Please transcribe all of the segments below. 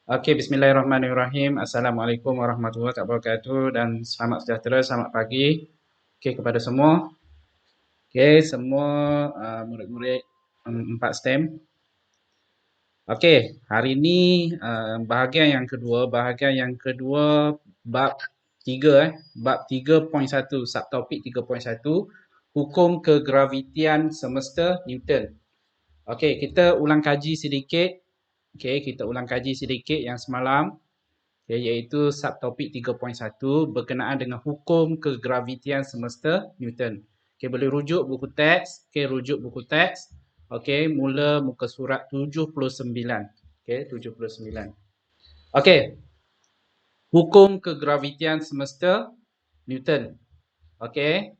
Okey, bismillahirrahmanirrahim. Assalamualaikum warahmatullahi wabarakatuh dan selamat sejahtera, selamat pagi. Okey, kepada semua. Okey, semua murid-murid 4 STEM. Okey, hari ini bahagian yang kedua bab 3 bab 3.1, subtopik 3.1, hukum kegravitian semesta Newton. Okey, kita ulang kaji sedikit. Okey, kita ulang kaji sedikit yang semalam. Okay, iaitu subtopik 3.1 berkenaan dengan hukum kegravitian semesta Newton. Okay, boleh rujuk buku teks. Okay, rujuk buku teks. Okay, mula muka surat 79. Okay, 79. Okay, hukum kegravitian semesta Newton. Okay,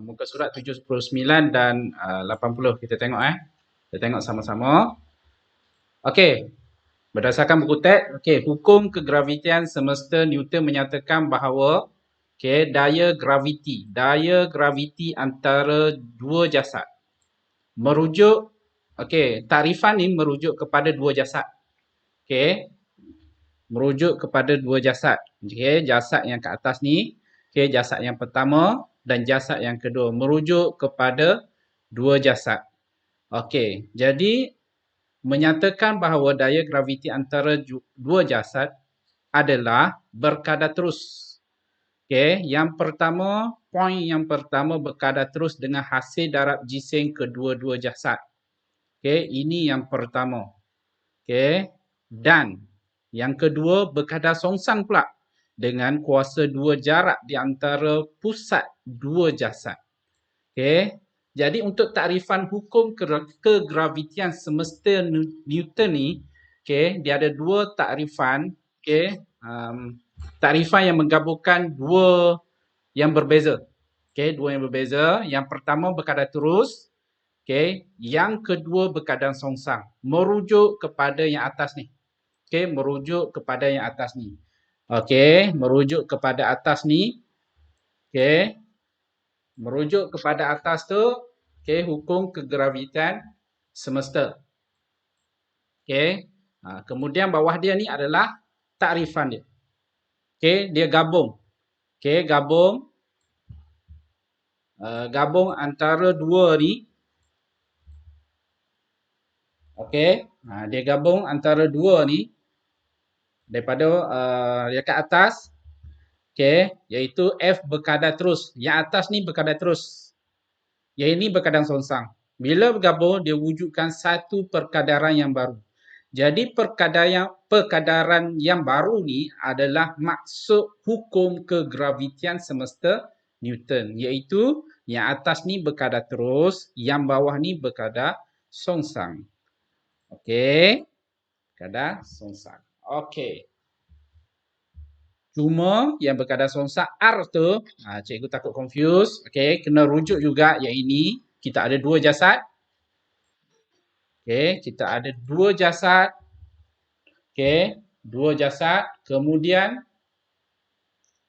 muka surat 79 dan 80. Kita tengok Kita tengok sama-sama. Okay, berdasarkan buku teks, hukum kegravitian semesta Newton menyatakan bahawa daya graviti antara dua jasad merujuk, takrifan ni merujuk kepada dua jasad. Merujuk kepada dua jasad. Jasad yang ke atas ni, jasad yang pertama dan jasad yang kedua merujuk kepada dua jasad. Jadi menyatakan bahawa daya graviti antara dua jasad adalah berkadar terus. Yang pertama, poin yang pertama berkadar terus dengan hasil darab jisim kedua-dua jasad. Ini yang pertama. Dan yang kedua berkadar songsang pula dengan kuasa dua jarak di antara pusat dua jasad. Jadi untuk takrifan hukum kegravitian semesta Newton ni, dia ada dua takrifan, takrifan yang menggabungkan dua yang berbeza. Dua yang berbeza. Yang pertama berkadar terus, yang kedua berkadar songsang. Merujuk kepada yang atas ni. Merujuk kepada yang atas ni. Merujuk kepada atas ni. Merujuk kepada atas tu, hukum kegravitian semesta. Kemudian bawah dia ni adalah takrifan dia. Dia gabung. Gabung antara dua ni. Dia gabung antara dua ni daripada dekat atas. Iaitu F berkadar terus. Yang atas ni berkadar terus. Yang ini berkadar songsang. Bila bergabung, dia wujudkan satu perkadaran yang baru. Jadi perkadaran yang baru ni adalah maksud hukum kegravitian semesta Newton. Iaitu yang atas ni berkadar terus, yang bawah ni berkadar songsang. Berkadar songsang. Cuma yang berkadar songsang R tu, cikgu takut confuse. Kena rujuk juga yang ini. Kita ada dua jasad. Kita ada dua jasad. Dua jasad. Kemudian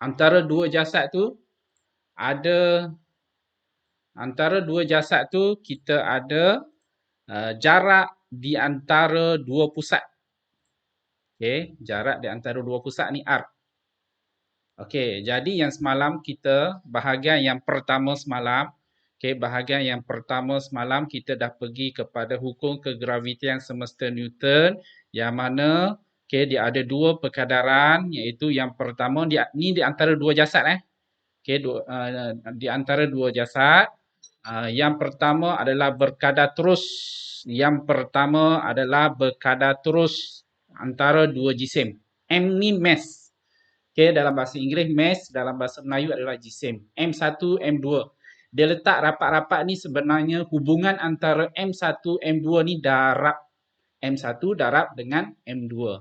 antara dua jasad tu kita ada jarak di antara dua pusat. Jarak di antara dua pusat ni R. Jadi yang semalam bahagian yang pertama semalam kita dah pergi kepada hukum kegravitian semesta Newton yang mana dia ada dua perkadaran, iaitu yang pertama ni di antara dua jasad di antara dua jasad. Yang pertama adalah berkadar terus. Antara dua jisim. M ni mass. Dalam bahasa Inggeris mass, dalam bahasa Melayu adalah jisim. M1, M2. Dia letak rapat-rapat ni sebenarnya hubungan antara M1, M2 ni darab. M1 darab dengan M2.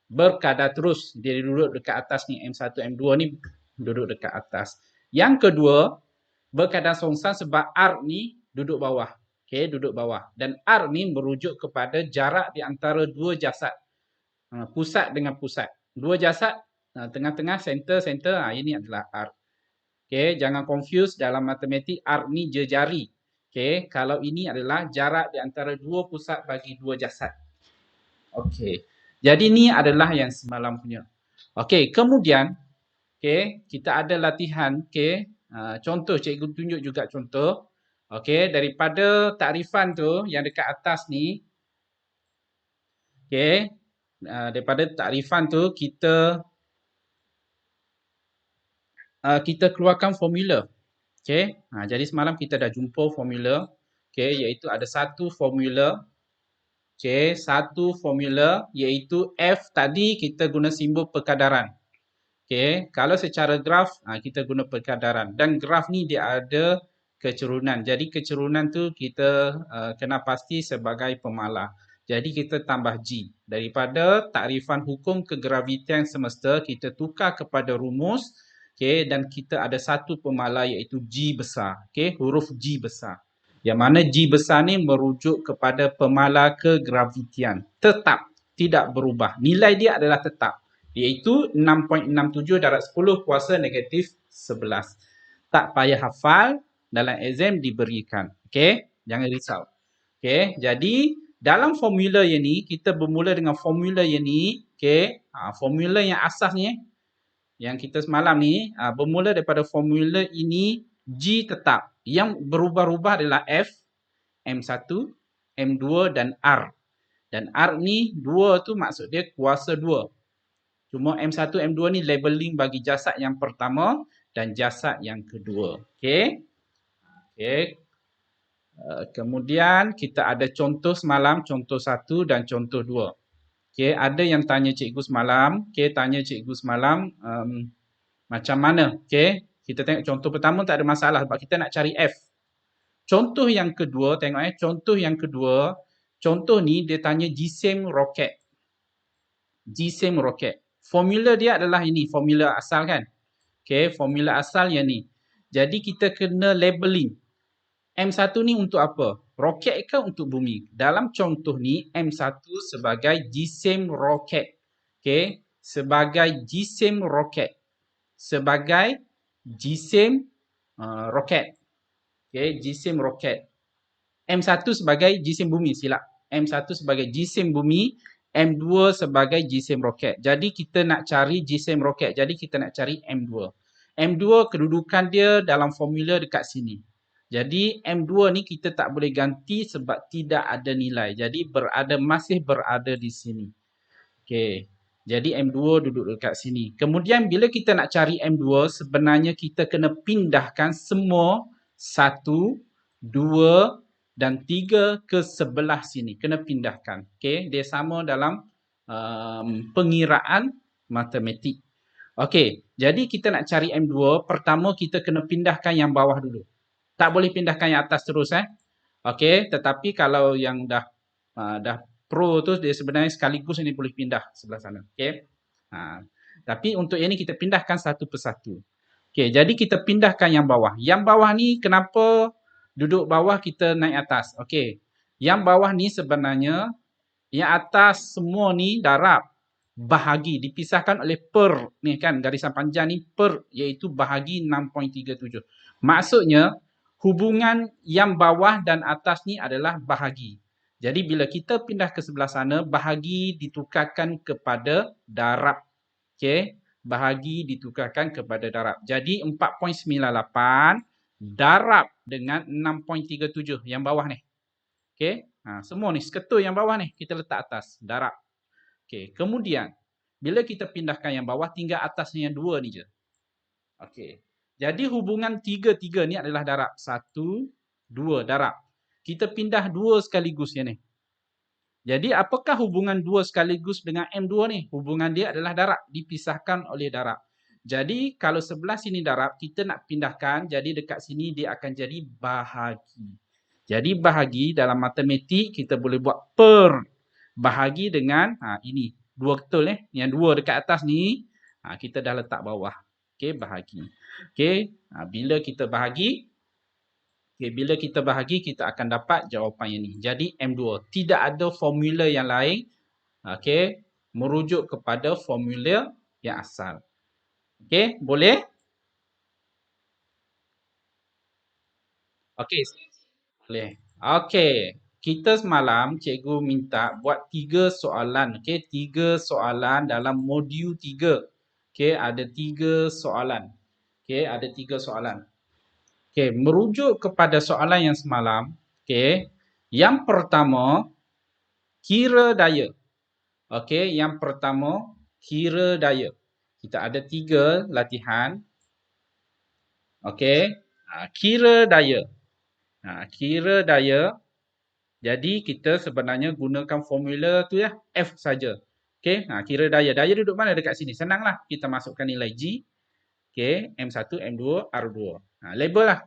Berkadar terus. Dia duduk dekat atas ni. M1, M2 ni duduk dekat atas. Yang kedua, berkadar songsang sebab R ni duduk bawah. Duduk bawah. Dan R ni merujuk kepada jarak di antara dua jasad. Pusat dengan pusat. Dua jasad, tengah-tengah, center, ini adalah R. Jangan confuse dalam matematik, R ni jejari. Kalau ini adalah jarak di antara dua pusat bagi dua jasad. Jadi ni adalah yang semalam punya. Okey, kemudian kita ada latihan, contoh cikgu tunjuk juga contoh. Daripada takrifan tu yang dekat atas ni, daripada takrifan tu kita keluarkan formula. Jadi semalam kita dah jumpa formula, iaitu ada satu formula, satu formula iaitu F tadi kita guna simbol perkadaran. Kalau secara graf kita guna perkadaran dan graf ni dia ada kecerunan. Jadi kecerunan tu kita kena pasti sebagai pemalar. Jadi kita tambah G. Daripada takrifan hukum kegravitian semesta kita tukar kepada rumus, dan kita ada satu pemalar iaitu G besar. Huruf G besar. Yang mana G besar ni merujuk kepada pemalar kegravitian. Tetap, tidak berubah. Nilai dia adalah tetap, iaitu 6.67 darab 10 kuasa negatif 11. Tak payah hafal, dalam exam diberikan. Jangan risau. Jadi dalam formula yang ni, kita bermula dengan formula yang ni. Formula yang asas ni, yang kita semalam ni, bermula daripada formula ini, G tetap. Yang berubah-ubah adalah F, M1, M2 dan R. Dan R ni, 2 tu maksud dia kuasa 2. Cuma M1, M2 ni labeling bagi jasad yang pertama dan jasad yang kedua. Kemudian kita ada contoh semalam, contoh 1 dan contoh 2. Ada yang tanya cikgu semalam, macam mana? Kita tengok contoh pertama tak ada masalah sebab kita nak cari F. Contoh yang kedua, tengok contoh yang kedua, contoh ni dia tanya jisim roket. Jisim roket. Formula dia adalah ini, formula asal kan? Formula asal yang ni. Jadi kita kena labeling. M1 ni untuk apa? Roket ke untuk bumi? Dalam contoh ni, M1 sebagai jisim roket. Sebagai jisim roket. Sebagai jisim roket. Jisim roket. M1 sebagai jisim bumi, silap. M1 sebagai jisim bumi, M2 sebagai jisim roket. Jadi kita nak cari jisim roket. Jadi kita nak cari M2. M2 kedudukan dia dalam formula dekat sini. Jadi M2 ni kita tak boleh ganti sebab tidak ada nilai. Jadi masih berada di sini. Jadi M2 duduk dekat sini. Kemudian bila kita nak cari M2, sebenarnya kita kena pindahkan semua 1, 2 dan 3 ke sebelah sini. Kena pindahkan. Dia sama dalam pengiraan matematik. Jadi kita nak cari M2, pertama kita kena pindahkan yang bawah dulu. Tak boleh pindahkan yang atas terus. Tetapi kalau yang dah pro tu dia sebenarnya sekaligus ini boleh pindah sebelah sana. Tapi untuk yang ni kita pindahkan satu persatu. Jadi kita pindahkan yang bawah. Yang bawah ni kenapa duduk bawah kita naik atas? Yang bawah ni sebenarnya yang atas semua ni darab bahagi dipisahkan oleh per ni kan, garisan panjang ni per iaitu bahagi 6.37. Maksudnya hubungan yang bawah dan atas ni adalah bahagi. Jadi bila kita pindah ke sebelah sana, bahagi ditukarkan kepada darab. Bahagi ditukarkan kepada darab. Jadi 4.98 darab dengan 6.37 yang bawah ni. Semua ni seketul yang bawah ni kita letak atas darab. Kemudian bila kita pindahkan yang bawah, tinggal atasnya yang 2 ni je. Jadi hubungan 3 ni adalah darab. 1, 2 darab. Kita pindah 2 sekaligus yang ni. Jadi apakah hubungan 2 sekaligus dengan M2 ni? Hubungan dia adalah darab. Dipisahkan oleh darab. Jadi kalau sebelah sini darab, kita nak pindahkan. Jadi dekat sini dia akan jadi bahagi. Jadi bahagi dalam matematik kita boleh buat per. Bahagi dengan ini. 2 betul Yang 2 dekat atas ni kita dah letak bawah. Bahagi. Bila kita bahagi, kita akan dapat jawapan yang ni. Jadi M2. Tidak ada formula yang lain. Merujuk kepada formula yang asal. Boleh? Boleh. kita semalam cikgu minta buat 3 soalan. Okey, 3 soalan dalam modul 3. Okey, ada 3 soalan. Okey, ada 3 soalan. Okey, merujuk kepada soalan yang semalam, okey, yang pertama kira daya. Okey, yang pertama kira daya. Kita ada 3 latihan. Okey, kira daya. Kira daya. Jadi kita sebenarnya gunakan formula tu ya, F saja. Okey, kira daya. Daya duduk mana dekat sini? Senanglah. Kita masukkan nilai G. Okey, M1, M2, R2. Label lah.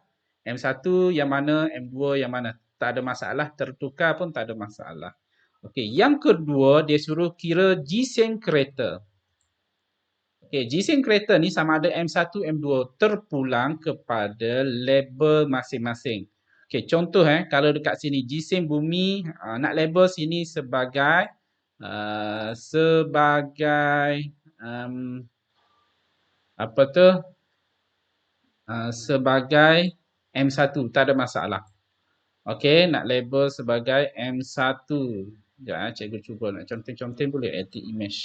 M1 yang mana, M2 yang mana. Tak ada masalah. Tertukar pun tak ada masalah. Okey, yang kedua dia suruh kira G-SIM kereta. Okey, G-SIM kereta ni sama ada M1, M2 terpulang kepada label masing-masing. Okey, contoh kalau dekat sini G-SIM bumi, nak label sini sebagai apa tu? Sebagai M1, tak ada masalah. Okey, nak label sebagai M1. Sekejap cikgu cuba nak conteng-conteng boleh edit image.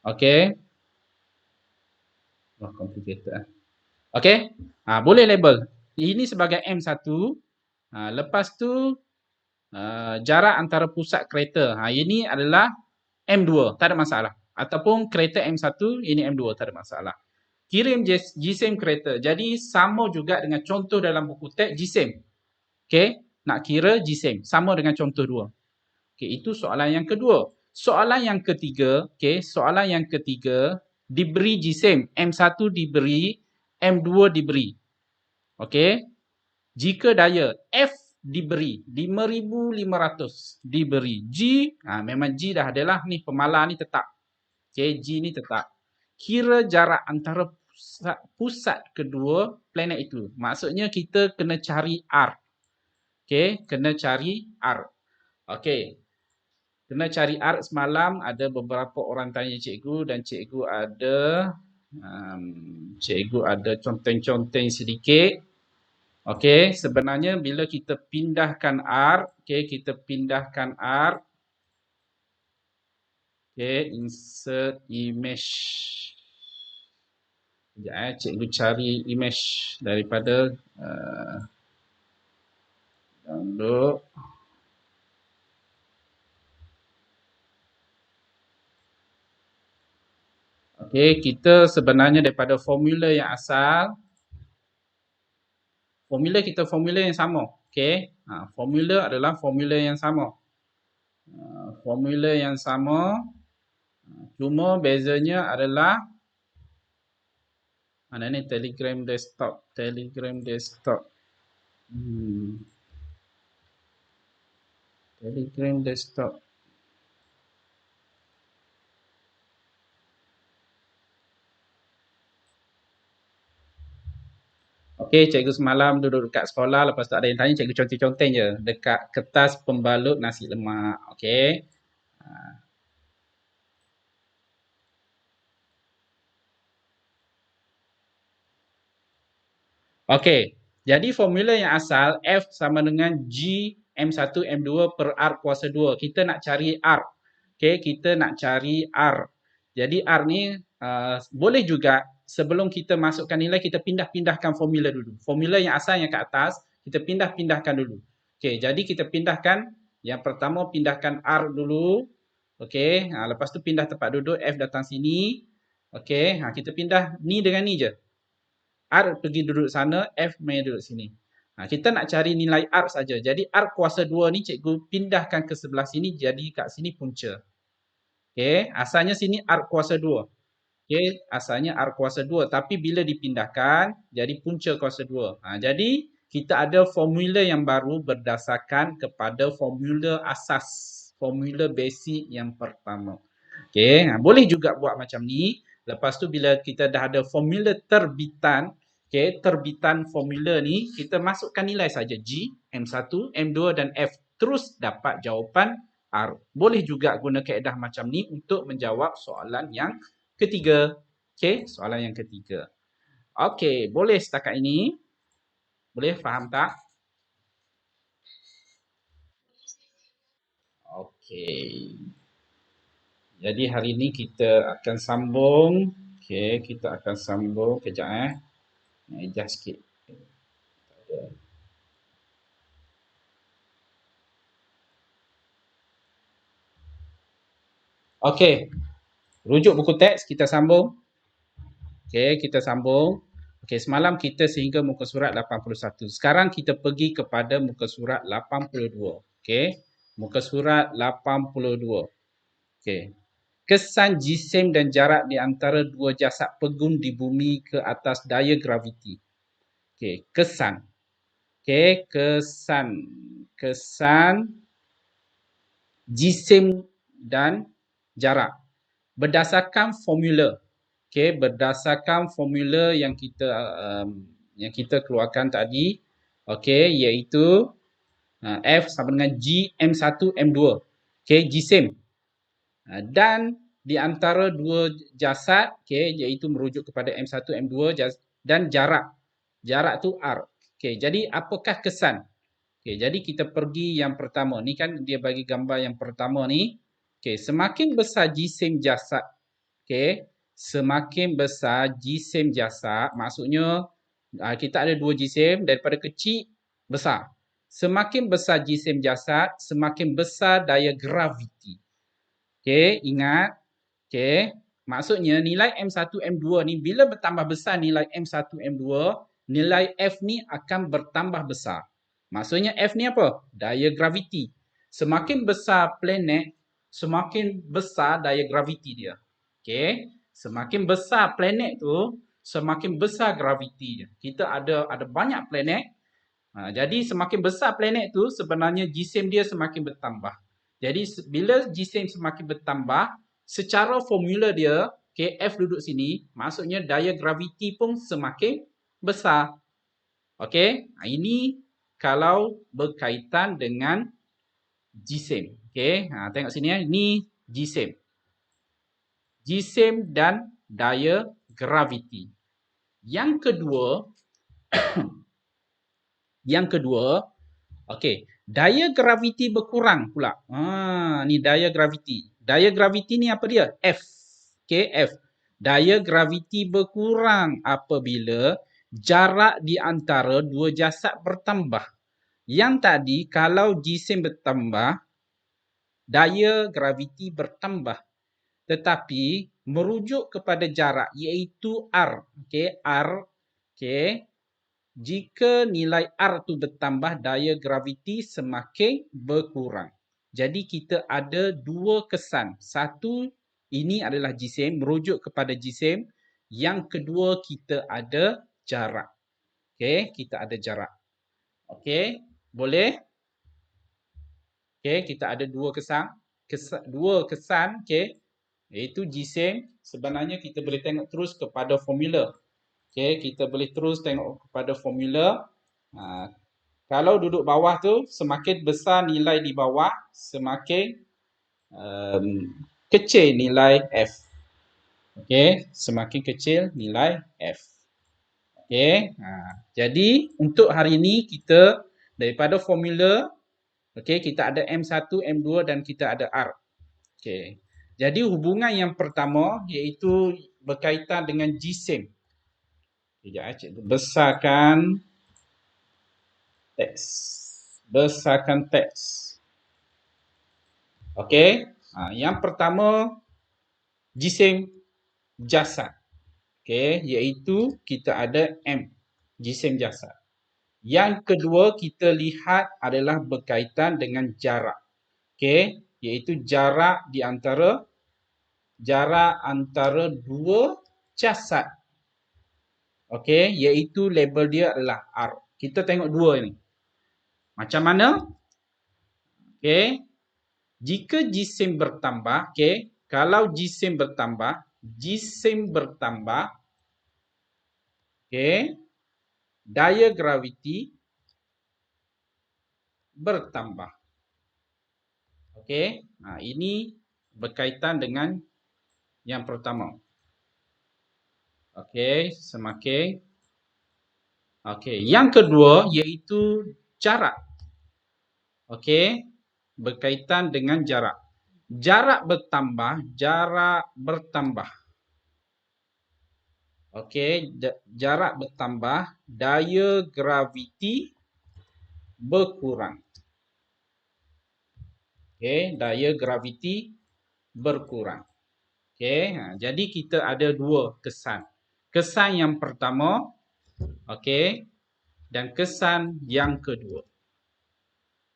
Okey. Wah, complicated. Okey. Boleh label. Ini sebagai M1. Lepas tu jarak antara pusat kereta. Ini adalah M2, tak ada masalah. Ataupun kereta M1, ini M2, tak ada masalah. Kirim G-SIM kereta. Jadi sama juga dengan contoh dalam buku teks G-SIM. Okey, nak kira G-SIM sama dengan contoh 2. Okey, itu soalan yang kedua. Soalan yang ketiga, okey, soalan yang ketiga diberi G-SIM, M1 diberi, M2 diberi. Okey. Jika daya F diberi 5,500 diberi G, memang G dah adalah ni pemalar ni tetap. Okey, G ni tetap. Kira jarak antara pusat kedua planet itu. Maksudnya kita kena cari R. Okey, kena cari R. Okey. Kena cari R semalam ada beberapa orang tanya cikgu dan cikgu ada conteng-conteng sedikit. Okey, sebenarnya bila kita pindahkan R, okey, kita pindahkan R. Okey, insert image. Sekejap cikgu cari image daripada download. Okey, kita sebenarnya daripada formula yang asal, formula yang sama. Okey, formula adalah formula yang sama. Formula yang sama. Cuma bezanya adalah mana ni Telegram desktop. Telegram desktop. Telegram desktop. Okey, cikgu semalam duduk dekat sekolah, lepas tu ada yang tanya, cikgu conteng-conteng je dekat kertas pembalut nasi lemak. Okey. Okey. Jadi formula yang asal F sama dengan G M1 M2 per R kuasa 2. Kita nak cari R. Okey, kita nak cari R. Jadi R ni boleh juga sebelum kita masukkan nilai kita pindah-pindahkan formula dulu. Formula yang asal yang kat atas kita pindah-pindahkan dulu. Okey, jadi kita pindahkan yang pertama pindahkan R dulu. Okey, lepas tu pindah tempat duduk F datang sini. Okey, kita pindah ni dengan ni je. R pergi duduk sana, F main duduk sini. Kita nak cari nilai R saja. Jadi R kuasa 2 ni cikgu pindahkan ke sebelah sini jadi kat sini punca. Okey, asalnya sini R kuasa 2. Okey, asalnya R kuasa 2 tapi bila dipindahkan jadi punca kuasa 2. Jadi kita ada formula yang baru berdasarkan kepada formula asas, formula basic yang pertama. Okey, boleh juga buat macam ni. Lepas tu bila kita dah ada formula terbitan, okey, terbitan formula ni, kita masukkan nilai saja G, M1, M2 dan F. Terus dapat jawapan R. Boleh juga guna kaedah macam ni untuk menjawab soalan yang ketiga. Okey, soalan yang ketiga. Okey, boleh setakat ini? Boleh faham tak? Okey. Jadi hari ini kita akan sambung. Okey, kita akan sambung kejap adjust sikit. Okey, rujuk buku teks kita sambung. Okey, kita sambung. Okey, semalam kita sehingga muka surat 81. Sekarang kita pergi kepada muka surat 82. Okey, muka surat 82. Okey. Kesan jisim dan jarak di antara dua jasad pegun di bumi ke atas daya graviti. Okey, kesan. Okey, kesan. Kesan jisim dan jarak. Berdasarkan formula. Okey, berdasarkan formula yang kita keluarkan tadi. Okey, iaitu F sama dengan G M1 M2. Okey, jisim. Dan di antara dua jasad, okey, iaitu merujuk kepada M1 M2 dan jarak. Jarak tu R. Okey, jadi apakah kesan? Okey, jadi kita pergi yang pertama. Ni kan dia bagi gambar yang pertama ni. Okey, semakin besar jisim jasad, okey, semakin besar jisim jasad, maksudnya kita ada dua jisim daripada kecil besar. Semakin besar jisim jasad, semakin besar daya graviti. Okey, ingat. Okey, maksudnya nilai M1 M2 ni bila bertambah besar nilai M1 M2, nilai F ni akan bertambah besar. Maksudnya F ni apa? Daya graviti. Semakin besar planet, semakin besar daya graviti dia. Okey, semakin besar planet tu, semakin besar graviti dia. Kita ada banyak planet. Jadi semakin besar planet tu sebenarnya jisim dia semakin bertambah. Jadi bila jisim semakin bertambah, secara formula dia, okay, F duduk sini, maksudnya daya graviti pun semakin besar. Okey, ini kalau berkaitan dengan jisim. Okey, tengok sini ini jisim. Jisim dan daya graviti. Yang kedua, okey, daya graviti berkurang pula. Ni daya graviti. Daya graviti ni apa dia? F. Okey, F. Daya graviti berkurang apabila jarak di antara dua jasad bertambah. Yang tadi kalau jisim bertambah, daya graviti bertambah. Tetapi merujuk kepada jarak iaitu R. Okey, R. Okey. Jika nilai R tu bertambah, daya graviti semakin berkurang. Jadi kita ada dua kesan. Satu, ini adalah jisim, merujuk kepada jisim. Yang kedua, kita ada jarak. Okey, kita ada jarak. Okey, boleh? Okey, kita ada dua kesan, okey, iaitu jisim. Sebenarnya kita boleh tengok terus kepada formula. Okey, kita boleh terus tengok kepada formula. Kalau duduk bawah tu, semakin besar nilai di bawah, semakin kecil nilai F. Okey, semakin kecil nilai F. Okey, jadi untuk hari ini kita daripada formula, okey, kita ada M1 M2 dan kita ada R. Okey, jadi hubungan yang pertama iaitu berkaitan dengan jisim. Sekejap, cikgu besarkan teks. Besarkan teks. Okey. Yang pertama jisim jasad. Okey, iaitu kita ada M, jisim jasad. Yang kedua kita lihat adalah berkaitan dengan jarak. Okey, iaitu jarak di antara dua jasad. Okey, iaitu label dia adalah R. Kita tengok dua ini. Macam mana? Okey. Jika jisim bertambah, okey, kalau jisim bertambah, okey, daya graviti bertambah. Okey, ini berkaitan dengan yang pertama. Okey, semakin. Okey, yang kedua iaitu jarak. Okey, berkaitan dengan jarak. Jarak bertambah, jarak bertambah. Okey, jarak bertambah, daya graviti berkurang. Okey, daya graviti berkurang. Okey, jadi kita ada dua kesan. Kesan yang pertama, okey, dan kesan yang kedua.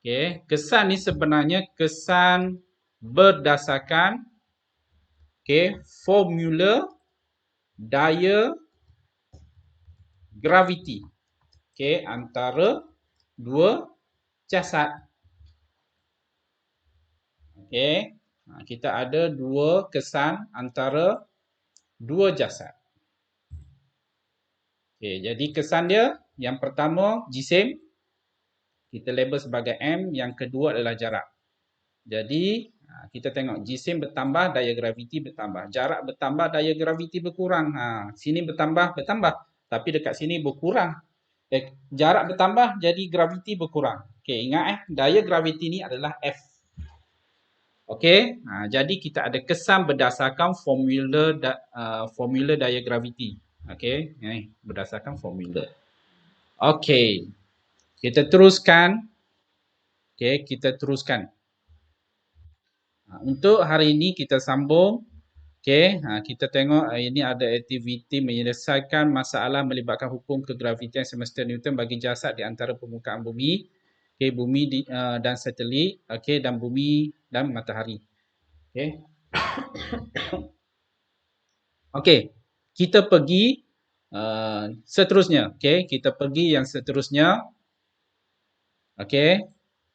Okey, kesan ni sebenarnya kesan berdasarkan formula daya graviti antara dua jasad. Kita ada dua kesan antara dua jasad. Jadi kesan dia yang pertama jisim, kita label sebagai M, yang kedua adalah jarak. Jadi kita tengok jisim bertambah, daya graviti bertambah. Jarak bertambah, daya graviti berkurang. Sini bertambah, tapi dekat sini berkurang. Jarak bertambah, jadi graviti berkurang. Ingat daya graviti ni adalah F. Jadi kita ada kesan berdasarkan formula daya graviti. Berdasarkan formula. Kita teruskan. Kita teruskan. Untuk hari ini kita sambung. Kita tengok ini ada aktiviti menyelesaikan masalah melibatkan hukum kegravitian semesta Newton bagi jasad di antara permukaan bumi, bumi dan satelit, dan bumi dan matahari. Kita pergi seterusnya. Kita pergi yang seterusnya.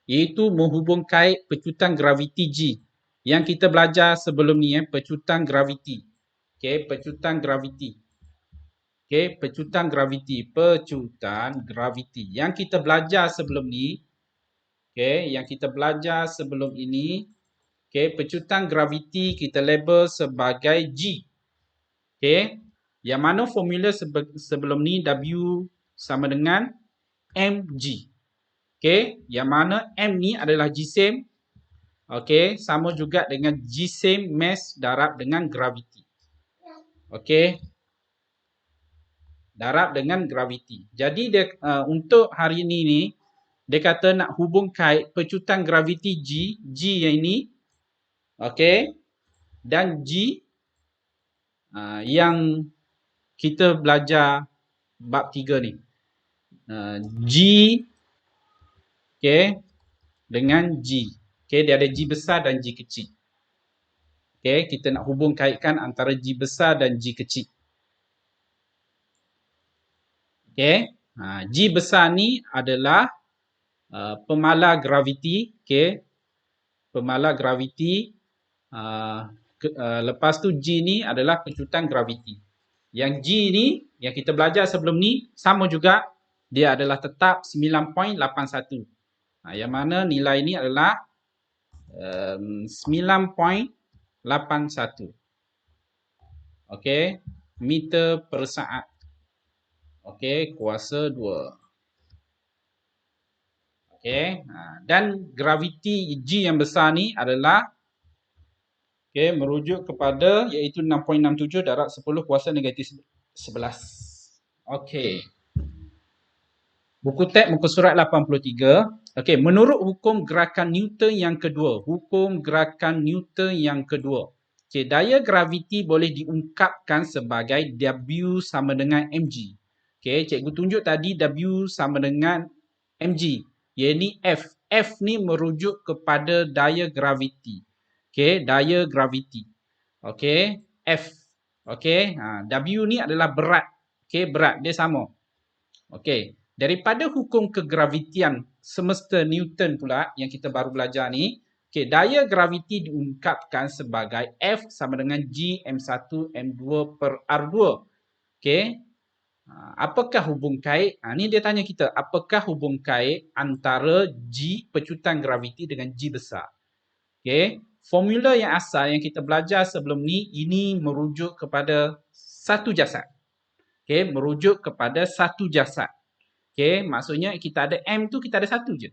Iaitu menghubung kait pecutan graviti G. Yang kita belajar sebelum ni, pecutan graviti. Pecutan graviti. Pecutan graviti. Pecutan graviti. Yang kita belajar sebelum ni, yang kita belajar sebelum ini, pecutan graviti kita label sebagai G. Yang mana formula sebelum ni W sama dengan mg. Yang mana M ni adalah jisim. Sama juga dengan jisim mass darab dengan graviti. Darab dengan graviti. Jadi dia untuk hari ini dia kata nak hubung kait pecutan graviti G yang ini. Dan G yang kita belajar bab 3 ni. G dengan G. Dia ada G besar dan G kecil. Kita nak hubung kaitkan antara G besar dan G kecil. G besar ni adalah pemalar graviti. Pemalar graviti. Lepas tu G ni adalah pecutan graviti. Yang G ni yang kita belajar sebelum ni sama juga, dia adalah tetap 9.81. Yang mana nilai ni adalah 9.81. Meter per saat. Kuasa 2. Dan graviti G yang besar ni adalah merujuk kepada iaitu 6.67 darab 10 kuasa negatif 11. Buku teks muka surat 83. Menurut hukum gerakan Newton yang kedua. Hukum gerakan Newton yang kedua. Daya graviti boleh diungkapkan sebagai W sama dengan mg. Cikgu tunjuk tadi W sama dengan mg. Iaitu F. F ni merujuk kepada daya graviti. Daya graviti. F. W ni adalah berat. Berat dia sama. Daripada hukum kegravitian semesta Newton pula yang kita baru belajar ni, daya graviti diungkapkan sebagai F sama dengan G M1 M2 per R2. Apakah hubung kait? Ni dia tanya kita, apakah hubung kait antara G pecutan graviti dengan G besar? Formula yang asal yang kita belajar sebelum ni, ini merujuk kepada satu jasad. Merujuk kepada satu jasad. Maksudnya kita ada M tu kita ada satu je.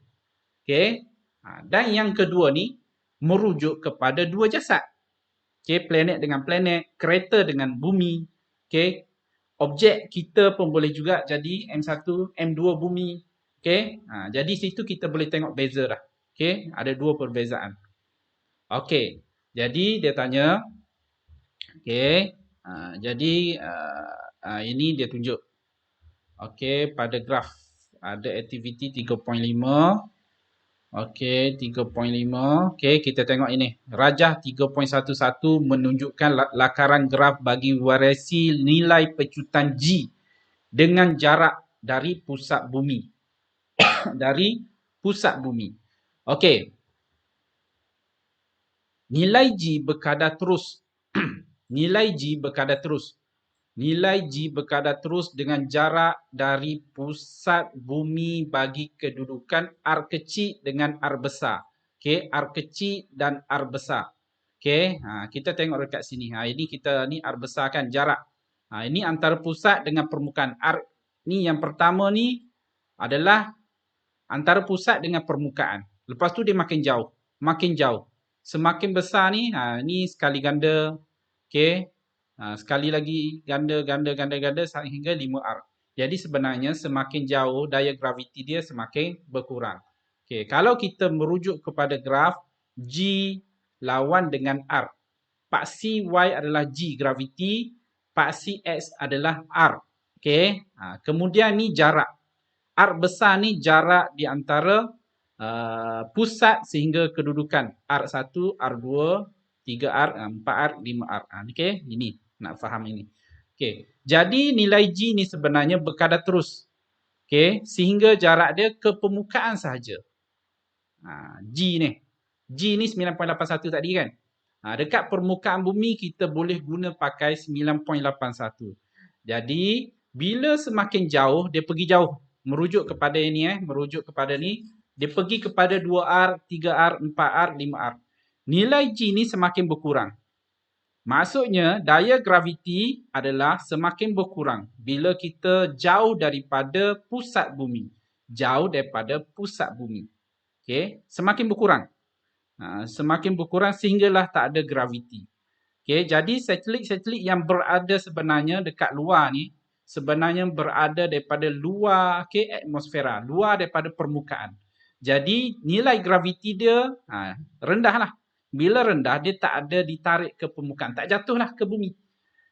Dan yang kedua ni merujuk kepada dua jasad. Okay, planet dengan planet, kereta dengan bumi. Okay, objek kita pun boleh juga jadi M1, M2 bumi. Okay, jadi situ kita boleh tengok beza dah. Okay, ada dua perbezaan. Okay, jadi dia tanya, okay, jadi ini dia tunjuk. Okay, pada graf ada aktiviti 3.5. Okey, 3.5. Okey, kita tengok ini. Rajah 3.11 menunjukkan lakaran graf bagi variasi nilai pecutan G dengan jarak dari pusat bumi. Dari pusat bumi. Okey. Nilai G berkadar terus. Nilai G berkadar terus. Nilai G berkadar terus dengan jarak dari pusat bumi bagi kedudukan R kecil dengan R besar. Okey, R kecil dan R besar. Okey, kita tengok dekat sini. Ini kita ni R besar kan jarak. Ini antara pusat dengan permukaan. R ni yang pertama ni adalah antara pusat dengan permukaan. Lepas tu dia makin jauh, makin jauh. Semakin besar ni, ni sekali ganda. Okey. Sekali lagi ganda sehingga 5R. Jadi sebenarnya semakin jauh daya graviti dia semakin berkurang. Okey, kalau kita merujuk kepada graf G lawan dengan R. Paksi Y adalah G graviti, paksi X adalah R. Okey. Kemudian ni jarak. R besar ni jarak di antara pusat sehingga kedudukan. R1, R2, 3R, 4R, 5R. Okey, ini nak faham ini. Okey, jadi nilai G ni sebenarnya berkadar terus. Okey, sehingga jarak dia ke permukaan sahaja. G ni. G ni 9.81 tadi kan. Dekat permukaan bumi kita boleh guna pakai 9.81. Jadi, bila semakin jauh, dia pergi jauh. Merujuk kepada ini merujuk kepada ni. Dia pergi kepada 2R, 3R, 4R, 5R. Nilai G ni semakin berkurang. Maksudnya, daya graviti adalah semakin berkurang bila kita jauh daripada pusat bumi. Jauh daripada pusat bumi. Okey, semakin berkurang. Semakin berkurang sehinggalah tak ada graviti. Okey, jadi satelit-satelit yang berada sebenarnya dekat luar ni, sebenarnya berada daripada luar atmosfera, luar daripada permukaan. Jadi nilai graviti dia rendah lah. Bila rendah, dia tak ada ditarik ke permukaan. Tak jatuhlah ke bumi.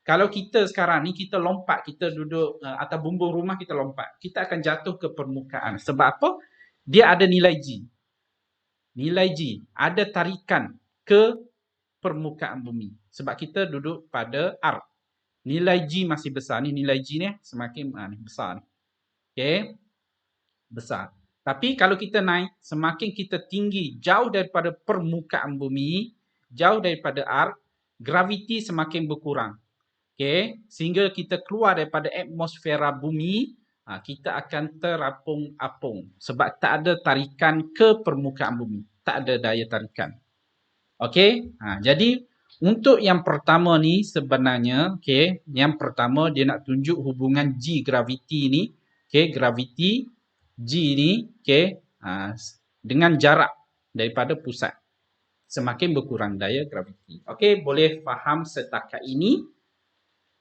Kalau kita sekarang ni, kita lompat, kita duduk atas bumbung rumah, kita lompat. Kita akan jatuh ke permukaan. Sebab apa? Dia ada nilai G. Nilai G. Ada tarikan ke permukaan bumi. Sebab kita duduk pada R. Nilai G masih besar. Ni nilai G ni semakin besar. Okey. Besar. Tapi kalau kita naik, semakin kita tinggi, jauh daripada permukaan bumi, jauh daripada R, graviti semakin berkurang. Okey, sehingga kita keluar daripada atmosfera bumi, kita akan terapung-apung. Sebab tak ada tarikan ke permukaan bumi. Tak ada daya tarikan. Okey, jadi untuk yang pertama ni sebenarnya, okey, yang pertama dia nak tunjuk hubungan G graviti ni, okey, graviti G ni, okey, dengan jarak daripada pusat. Semakin berkurang daya graviti. Okey, boleh faham setakat ini?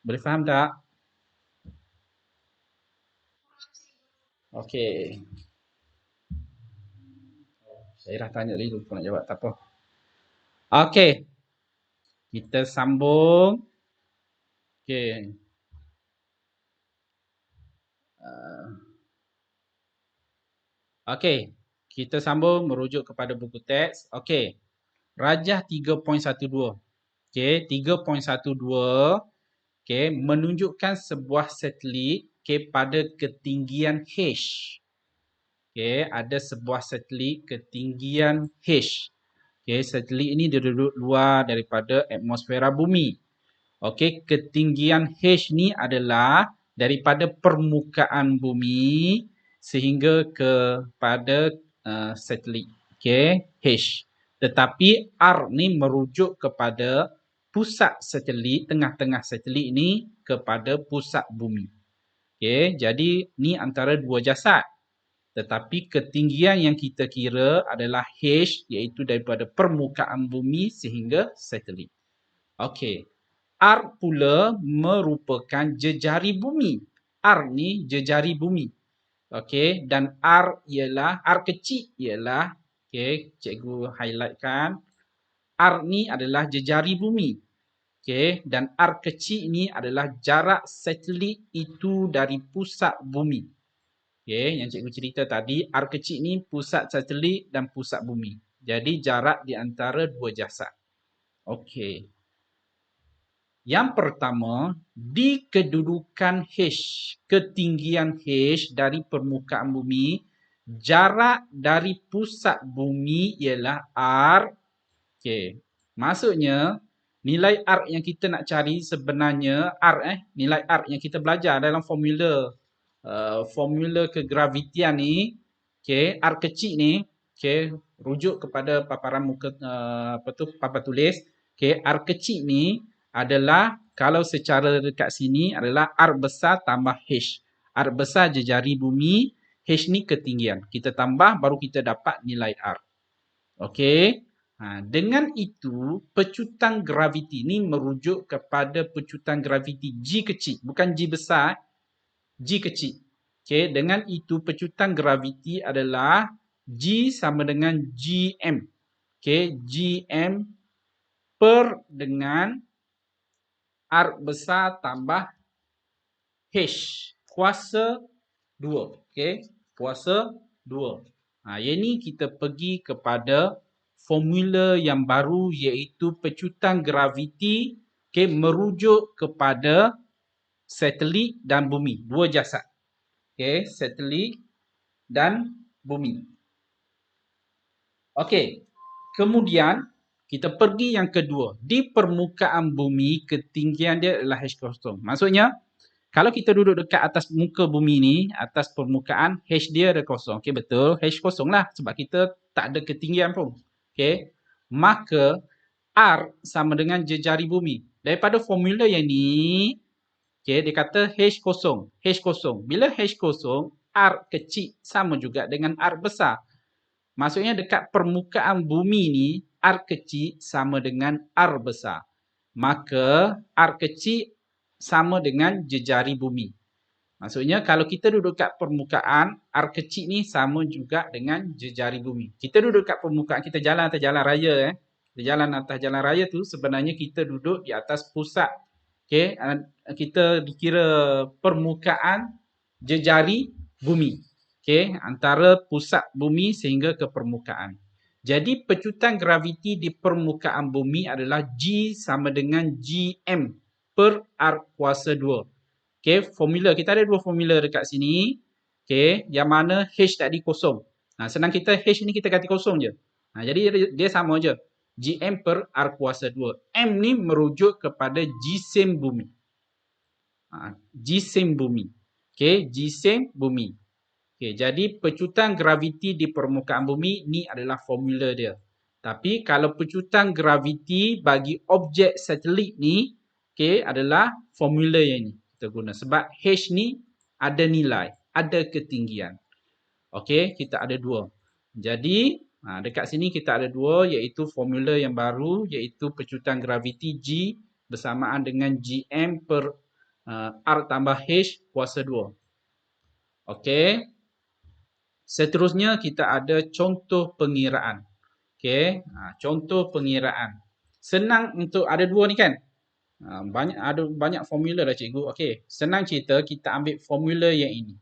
Boleh faham tak? Okey. Saya dah tanya tadi lupa nak jawab, tak apa. Okey. Kita sambung. Okey. Okey, kita sambung merujuk kepada buku teks. Okey, rajah 3.12. Okey, 3.12 okey, menunjukkan sebuah satelit pada ketinggian H. Okey, ada sebuah satelit ketinggian H. Okey, satelit ini dia duduk luar daripada atmosfera bumi. Okey, ketinggian H ni adalah daripada permukaan bumi sehingga kepada satelit. Okey, H. Tetapi R ni merujuk kepada pusat satelit, tengah-tengah satelit ni kepada pusat bumi. Okey, jadi ni antara dua jasad. Tetapi ketinggian yang kita kira adalah H, iaitu daripada permukaan bumi sehingga satelit. Okey. R pula merupakan jejari bumi. R ni jejari bumi. Okey, dan R kecil ialah, okey, cikgu highlightkan. R ni adalah jejari bumi. Okey, dan R kecil ni adalah jarak satelit itu dari pusat bumi. Okey, yang cikgu cerita tadi, R kecil ni pusat satelit dan pusat bumi. Jadi jarak di antara dua jasad. Okey. Yang pertama, di kedudukan H, ketinggian H dari permukaan bumi, jarak dari pusat bumi ialah R. Okey. Maksudnya, nilai R yang kita nak cari sebenarnya nilai R yang kita belajar dalam formula kegravitian ni, okey, R kecil ni, okey, rujuk kepada paparan muka papan tulis. Okey, R kecil ni adalah kalau secara dekat sini adalah R besar tambah H. R besar jejari bumi, H ni ketinggian. Kita tambah baru kita dapat nilai R. Okey. Dengan itu, pecutan graviti ni merujuk kepada pecutan graviti G kecil. Bukan G besar, G kecil. Okey. Dengan itu, pecutan graviti adalah G sama dengan GM. Okey. GM per dengan R besar tambah H. Kuasa 2. Okey. Kuasa 2. Yang ni kita pergi kepada formula yang baru iaitu pecutan graviti, okey, merujuk kepada satelit dan bumi. Dua jasad. Okey. Satelit dan bumi. Okey. Kemudian, kita pergi yang kedua. Di permukaan bumi, ketinggian dia adalah H0. Maksudnya, kalau kita duduk dekat atas muka bumi ni, atas permukaan, H dia ada kosong. Okey, betul. H kosong lah sebab kita tak ada ketinggian pun. Okey. Maka, R sama dengan jejari bumi. Daripada formula yang ni, okey, dia kata H kosong. H kosong. Bila H kosong, R kecil sama juga dengan R besar. Maksudnya dekat permukaan bumi ni, R kecil sama dengan R besar. Maka, R kecil sama dengan jejari bumi. Maksudnya kalau kita duduk kat permukaan, R kecil ni sama juga dengan jejari bumi. Kita duduk kat permukaan, kita jalan atas jalan raya. Kita jalan atas jalan raya tu sebenarnya kita duduk di atas pusat. Okay? Kita dikira permukaan jejari bumi. Okay? Antara pusat bumi sehingga ke permukaan. Jadi pecutan graviti di permukaan bumi adalah G sama dengan GM per R kuasa 2. Okay, formula. Kita ada dua formula dekat sini. Okay, yang mana H tadi kosong. Senang kita H ni kita ganti kosong je. Jadi dia sama je. GM per R kuasa 2. M ni merujuk kepada jisim bumi. Jisim bumi. Okay, jisim bumi. Okay, jadi pecutan graviti di permukaan bumi ni adalah formula dia. Tapi kalau pecutan graviti bagi objek satelit ni, okay, adalah formula yang ni kita guna. Sebab H ni ada nilai, ada ketinggian. Okey, kita ada dua. Jadi, dekat sini kita ada dua iaitu formula yang baru iaitu pecutan graviti G bersamaan dengan GM per R tambah H kuasa 2. Okey. Seterusnya kita ada contoh pengiraan. Okey, contoh pengiraan. Senang untuk ada dua ni kan? Ada banyak formula dah cikgu. Okey, senang cerita kita ambil formula yang ini.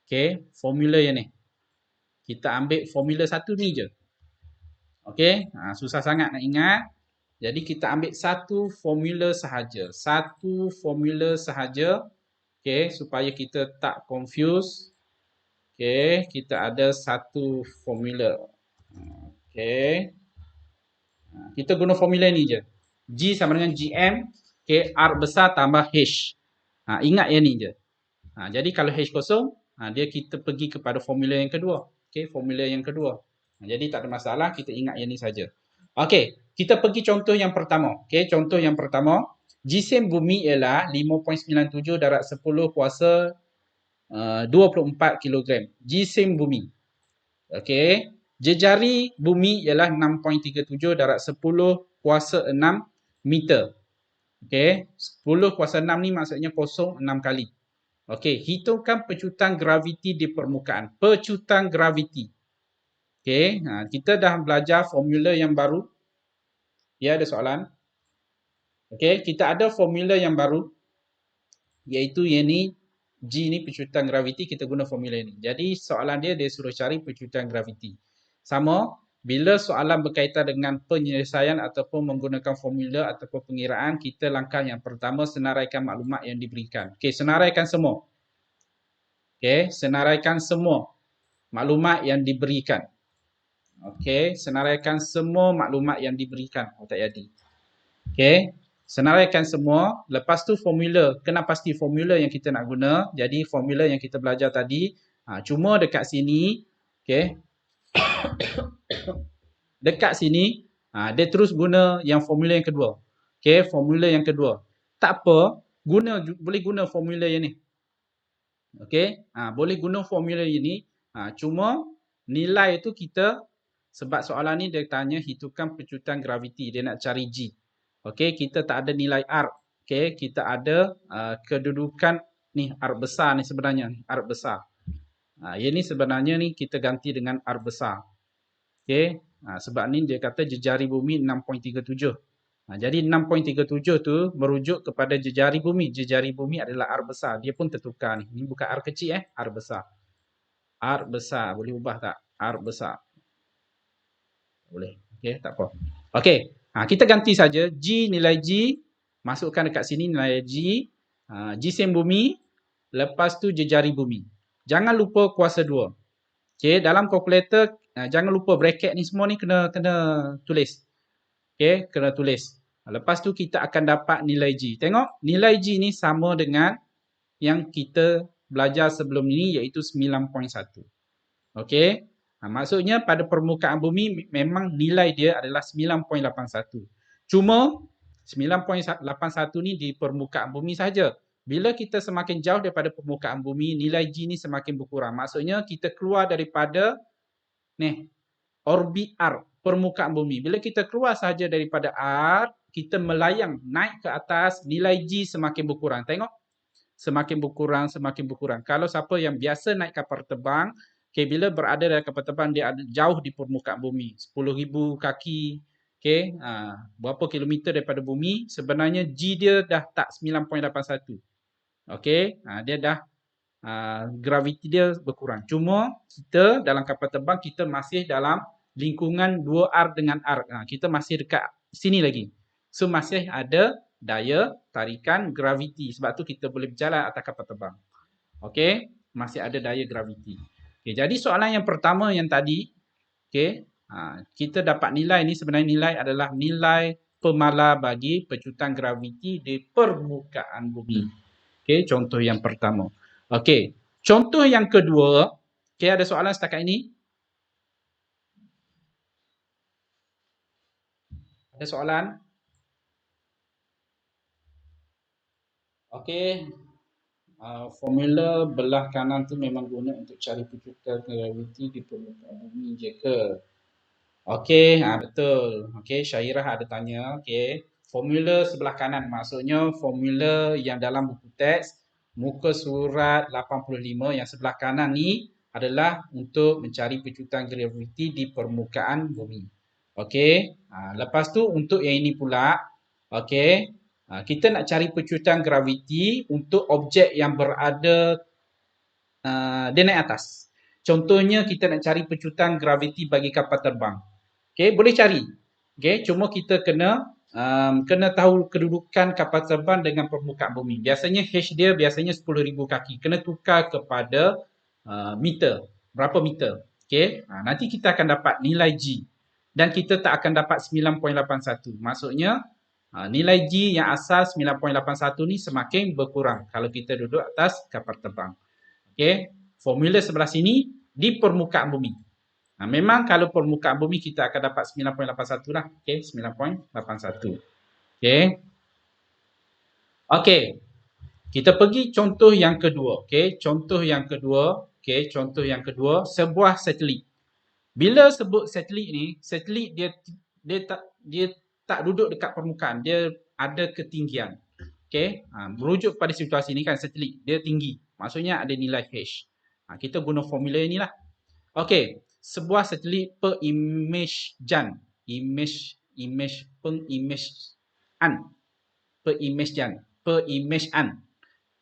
Okey, formula yang ni. Kita ambil formula satu ni je. Okey, susah sangat nak ingat. Jadi kita ambil satu formula sahaja. Satu formula sahaja. Okey, supaya kita tak confuse. Okey, kita ada satu formula. Okey. Kita guna formula ni je. G sama dengan GM. Okay, R besar tambah H. Ingat yang ni je. Jadi kalau H kosong, dia kita pergi kepada formula yang kedua. Okay, formula yang kedua. Jadi tak ada masalah, kita ingat yang ni saja. Okay, kita pergi contoh yang pertama. Okay, contoh yang pertama. Jisim bumi ialah 5.97 darab 10 kuasa 24 kilogram. Jisim bumi. Okey. Jejari bumi ialah 6.37 darat 10 kuasa 6 meter. Okey. 10 kuasa 6 ni maksudnya kosong 6 kali. Okey. Hitungkan pecutan graviti di permukaan. Pecutan graviti. Okey. Kita dah belajar formula yang baru. Ya, ada soalan? Okey. Kita ada formula yang baru. Iaitu yang ni. G ni pecutan graviti, kita guna formula ni. Jadi soalan dia suruh cari pecutan graviti. Sama, bila soalan berkaitan dengan penyelesaian ataupun menggunakan formula ataupun pengiraan, kita langkah yang pertama senaraikan maklumat yang diberikan. Okey, senaraikan semua. Okey, senaraikan semua maklumat yang diberikan. Okey, senaraikan semua maklumat yang diberikan. Oh, tak jadi. Okey. Senaraikan semua, lepas tu formula, kena pasti formula yang kita nak guna. Jadi formula yang kita belajar tadi, cuma dekat sini, okey. Dekat sini, dia terus guna yang formula yang kedua. Okey, formula yang kedua. Tak apa, boleh guna formula yang ni. Okey, boleh guna formula ini. Cuma nilai tu kita, sebab soalan ni dia tanya hitungkan pecutan graviti, dia nak cari G. Okey, kita tak ada nilai R. Okey, kita ada kedudukan ni R besar ni sebenarnya, R besar. Yang ni sebenarnya ni kita ganti dengan R besar. Okey, sebab ni dia kata jejari bumi 6.37. Jadi 6.37 tu merujuk kepada jejari bumi. Jejari bumi adalah R besar. Dia pun tertukar ni. Ni bukan R kecil R besar. R besar. Boleh ubah tak? R besar. Boleh. Okey, tak apa. Okey. Kita ganti saja G, nilai G, masukkan dekat sini nilai G, jisim bumi, lepas tu jejari bumi. Jangan lupa kuasa 2. Okey, dalam kalkulator jangan lupa bracket ni semua ni kena tulis. Okey, kena tulis. Lepas tu kita akan dapat nilai G. Tengok, nilai G ni sama dengan yang kita belajar sebelum ni iaitu 9.1. Okey. Maksudnya pada permukaan bumi memang nilai dia adalah 9.81. Cuma 9.81 ni di permukaan bumi saja. Bila kita semakin jauh daripada permukaan bumi, nilai G ni semakin berkurang. Maksudnya kita keluar daripada ni orbit R, permukaan bumi. Bila kita keluar saja daripada R, kita melayang naik ke atas, nilai G semakin berkurang. Tengok. Semakin berkurang, semakin berkurang. Kalau siapa yang biasa naik kapal terbang, okay, bila berada dalam kapal terbang, dia ada jauh di permukaan bumi. 10,000 kaki, okay, berapa kilometer daripada bumi, sebenarnya G dia dah tak 9.81. Okay, dia dah, graviti dia berkurang. Cuma, kita dalam kapal terbang, kita masih dalam lingkungan 2R dengan R. Kita masih dekat sini lagi. So, masih ada daya tarikan graviti. Sebab tu kita boleh berjalan atas kapal terbang. Okey, masih ada daya graviti. Okey, jadi soalan yang pertama yang tadi, okey, kita dapat nilai ni, sebenarnya nilai adalah nilai pemala bagi pecutan graviti di permukaan bumi. Okey, contoh yang pertama. Okey, contoh yang kedua, okey, ada soalan setakat ini? Ada soalan? Okey, formula belah kanan tu memang guna untuk cari pecutan graviti di permukaan bumi je ke? Okey, betul. Okey, Syairah ada tanya. Okey, formula sebelah kanan maksudnya formula yang dalam buku teks muka surat 85 yang sebelah kanan ni adalah untuk mencari pecutan graviti di permukaan bumi. Okey, lepas tu untuk yang ini pula, okey, kita nak cari pecutan graviti untuk objek yang berada dia naik atas. Contohnya kita nak cari pecutan graviti bagi kapal terbang. Okey, boleh cari. Okey, cuma kita kena tahu kedudukan kapal terbang dengan permukaan bumi. Biasanya H dia biasanya 10,000 kaki. Kena tukar kepada meter. Berapa meter? Okey, nanti kita akan dapat nilai G. Dan kita tak akan dapat 9.81. Maksudnya nilai G yang asal 9.81 ni semakin berkurang kalau kita duduk atas kapal terbang. Okey, formula sebelah sini di permukaan bumi. Memang kalau permukaan bumi kita akan dapat 9.81 lah. Okey, 9.81. Okey. Okey. Kita pergi contoh yang kedua. Okey, contoh yang kedua. Okey, contoh yang kedua, sebuah satelit. Bila sebut satelit ni, satelit dia tak duduk dekat permukaan, dia ada ketinggian. Okey, merujuk pada situasi ni kan satelit, dia tinggi. Maksudnya ada nilai H. Kita guna formula inilah. Okey, sebuah satelit pengimejan, pengimejan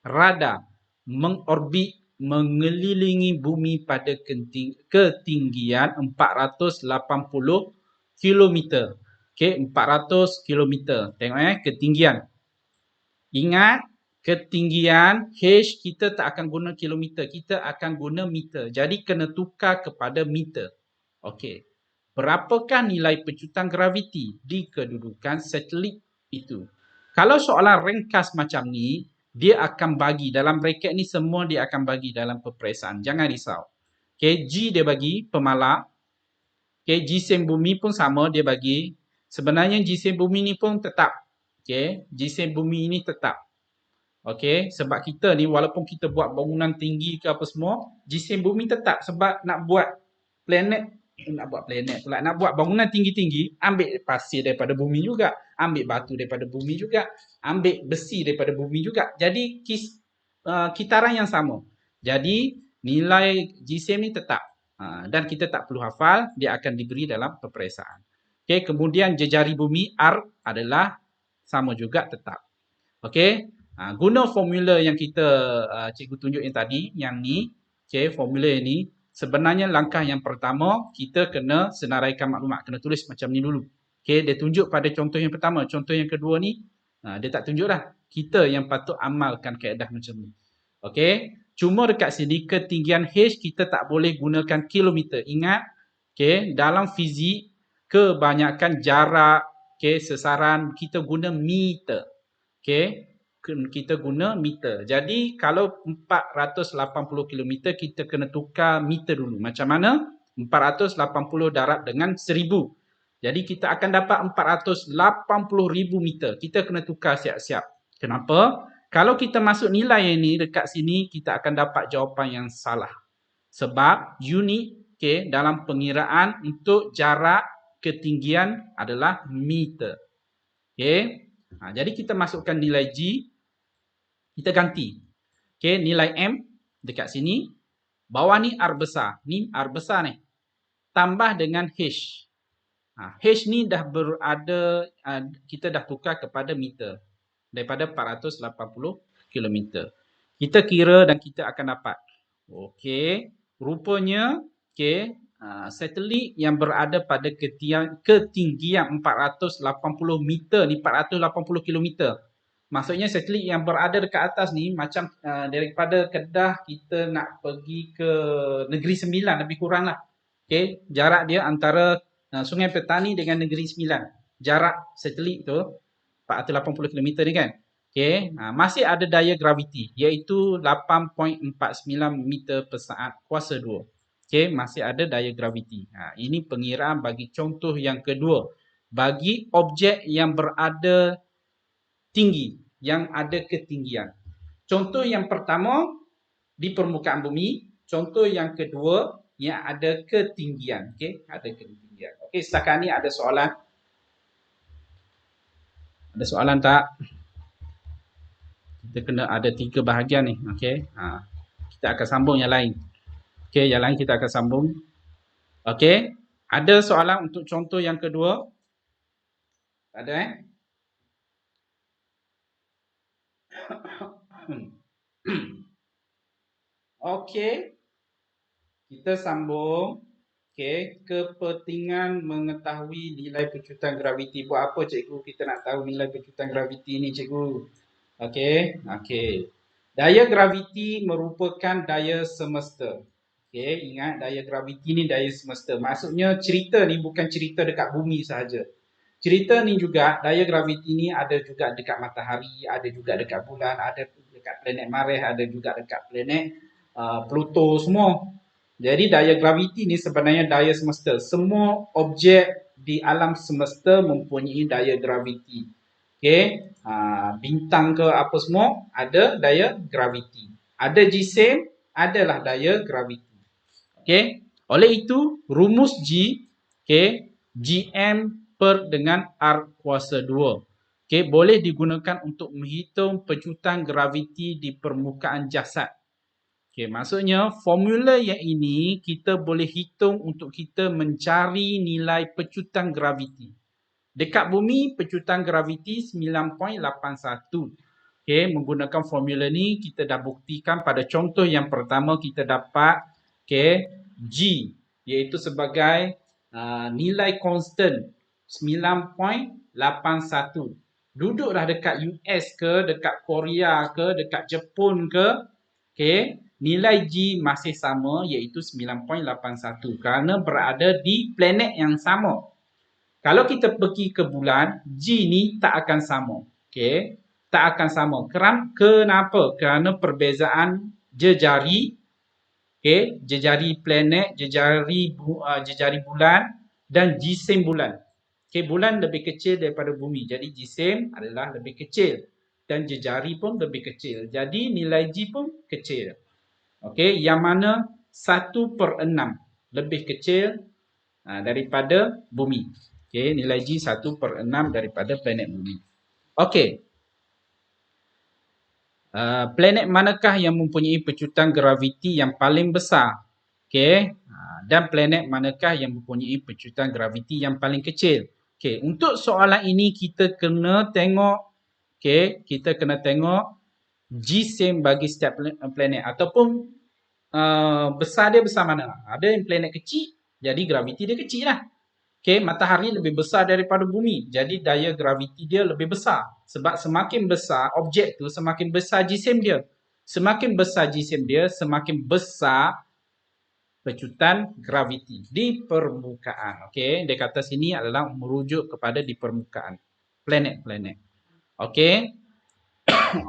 radar mengorbit mengelilingi bumi pada ketinggian 480 kilometer. Okey, 400 kilometer. Tengok ketinggian. Ingat, ketinggian H kita tak akan guna kilometer, kita akan guna meter. Jadi kena tukar kepada meter. Okey. Berapakah nilai pecutan graviti di kedudukan satelit itu? Kalau soalan ringkas macam ni, dia akan bagi dalam bracket ni semua dia akan bagi dalam peperiksaan. Jangan risau. Okey, G dia bagi pemalak. Okey, jisim bumi pun sama dia bagi. Sebenarnya jisim bumi ni pun tetap. Okey, jisim bumi ni tetap. Okey, sebab kita ni walaupun kita buat bangunan tinggi ke apa semua, jisim bumi tetap sebab nak buat planet pula, nak buat bangunan tinggi-tinggi, ambil pasir daripada bumi juga, ambil batu daripada bumi juga, ambil besi daripada bumi juga. Jadi kitaran yang sama. Jadi nilai jisim ni tetap. Dan kita tak perlu hafal, dia akan diberi dalam peperiksaan. Okey, kemudian jejari bumi R adalah sama juga tetap. Okey, guna formula yang kita cikgu tunjuk yang tadi, yang ni, okey, formula ini sebenarnya langkah yang pertama kita kena senaraikan maklumat, kena tulis macam ni dulu. Okey, dia tunjuk pada contoh yang pertama, contoh yang kedua ni dia tak tunjuk dah. Kita yang patut amalkan kaedah macam ni. Okey, cuma dekat sini ketinggian H kita tak boleh gunakan kilometer. Ingat, okey, dalam fizik kebanyakan jarak, okey, sesaran kita guna meter. Okey, kita guna meter. Jadi kalau 480 km kita kena tukar meter dulu. Macam mana? 480 darab dengan 1000. Jadi kita akan dapat 480,000 meter. Kita kena tukar siap-siap. Kenapa? Kalau kita masuk nilai ini dekat sini, kita akan dapat jawapan yang salah. Sebab unit dalam pengiraan untuk jarak ketinggian adalah meter. Jadi kita masukkan nilai G, kita ganti. Nilai M dekat sini, bawah ni R besar. Ni R besar ni. Tambah dengan H. H ni dah berada, kita dah tukar kepada meter. Daripada 480 km. Kita kira dan kita akan dapat. Rupanya, satelit yang berada pada ketinggian 480 meter ni, 480 km. Maksudnya satelit yang berada dekat atas ni macam daripada Kedah kita nak pergi ke Negeri Sembilan lebih kurang lah. Jarak dia antara Sungai Petani dengan Negeri Sembilan. Jarak satelit tu 480 km ni kan. Masih ada daya graviti iaitu 8.49 meter per saat kuasa 2. Masih ada daya graviti. Ini pengiraan bagi contoh yang kedua. Bagi objek yang berada tinggi, yang ada ketinggian. Contoh yang pertama di permukaan bumi, contoh yang kedua yang ada ketinggian. Ada ketinggian. Setakat ni ada soalan? Ada soalan tak? Kita kena ada 3 bahagian ni. Kita akan sambung yang lain. Yang lain kita akan sambung. Ada soalan untuk contoh yang kedua? Tak ada kita sambung. Kepentingan mengetahui nilai pecutan graviti. Buat apa cikgu kita nak tahu nilai pecutan graviti ni cikgu? Daya graviti merupakan daya semesta. Ingat daya graviti ni daya semesta. Maksudnya cerita ni bukan cerita dekat bumi sahaja. Cerita ni juga, daya graviti ni ada juga dekat matahari, ada juga dekat bulan, ada dekat planet Marikh, ada juga dekat planet Pluto semua. Jadi daya graviti ni sebenarnya daya semesta. Semua objek di alam semesta mempunyai daya graviti. bintang ke apa semua, ada daya graviti. Ada jisim, adalah daya graviti. Okey. Oleh itu, rumus G, okey, Gm per dengan R kuasa 2. Okey, boleh digunakan untuk menghitung pecutan graviti di permukaan jasad. Okey, maksudnya formula yang ini kita boleh hitung untuk kita mencari nilai pecutan graviti. Dekat bumi, pecutan graviti 9.81. Okey, menggunakan formula ni kita dah buktikan pada contoh yang pertama kita dapat okey, G iaitu sebagai nilai constant 9.81. Duduklah dekat US ke, dekat Korea ke, dekat Jepun ke, okey, nilai G masih sama iaitu 9.81 kerana berada di planet yang sama. Kalau kita pergi ke bulan, G ni tak akan sama. Okey, tak akan sama. Kenapa? Kerana perbezaan jejari, okey, jejari planet, jejari bulan dan jisim bulan. Okey, bulan lebih kecil daripada bumi. Jadi jisim adalah lebih kecil dan jejari pun lebih kecil. Jadi nilai G pun kecil. Okey, yang mana 1/6 lebih kecil daripada bumi. Okey, nilai G 1/6 daripada planet bumi. Okey. Planet manakah yang mempunyai pecutan graviti yang paling besar? Okey. Dan planet manakah yang mempunyai pecutan graviti yang paling kecil? Okey, untuk soalan ini kita kena tengok, okey, kita kena tengok jisim bagi setiap planet ataupun besar dia besar mana. Ada yang planet kecil, jadi graviti dia kecil lah. Okey, matahari lebih besar daripada bumi, jadi daya graviti dia lebih besar. Sebab semakin besar objek tu, semakin besar jisim dia. Semakin besar jisim dia, semakin besar pecutan graviti di permukaan. Okey, dia kata sini adalah merujuk kepada di permukaan planet-planet. Okey.